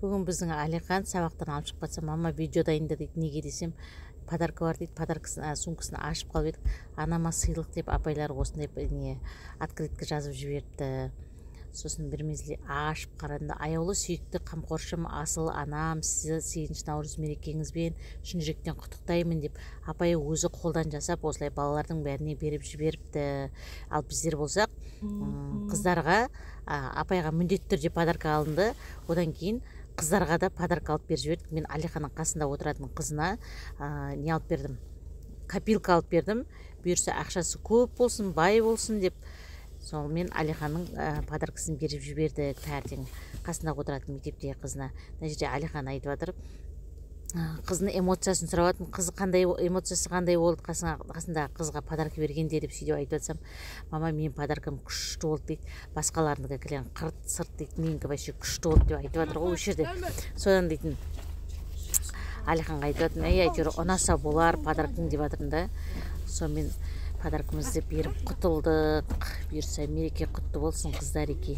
Бүгін біздің Алихан сабақтан алып шығып жатса, мама видео дайында дейді. Неге десем, подарка бар дейді. Подаркасын, сумкасын ашып қалып едік. Анама сыйлық деп апайлар осындай не открытка жазып жіберіпті. Сосын бір мезгілде ашып қарадым, аяулы сүйікті қамқоршым асыл анам, сізді 8 наурыз мерекеңізбен шын жүректен құттықтаймын деп апайы өзі қолдан жасап осылай балалардың бәріне беріп жіберіпті. Ал біздер болсақ, қыздарға апайға міндетті түрде подарка алынды. Одан кейін қыздарға да подарка алып беріп жібердік. Мен Алиханның қасында отыратын қызына не алып бердім? Копилка алып бердім. Бұйырса ақшасы көп болсын, бай болсын деп. Сол мен Алиханның подаркасын беріп жібердік. Таңертең қасында отыратын мектептегі қызына. Мына жерде Алихан айтып жатыр. Қыздың эмоциясын сұрап жатырмын. Қызы қандай эмоциясы қандай болды қасында қызға подарка бергенде деп сөйтіп айтып жатсам, мама мен подаркам күшті болды дейді. Басқаларынікі кілең қырт сырт дейді. Менікі вообще күшті болды деп айтып жатыр ғой осы жерде. Содан дейтін Алиханға айтып жатырмын, әйтеуір ұнаса болар подаркаң деп жатырмын да. Сонымен подаркамызды беріп құтылдық. Бұйырса мереке құтты болсын қыздар еке.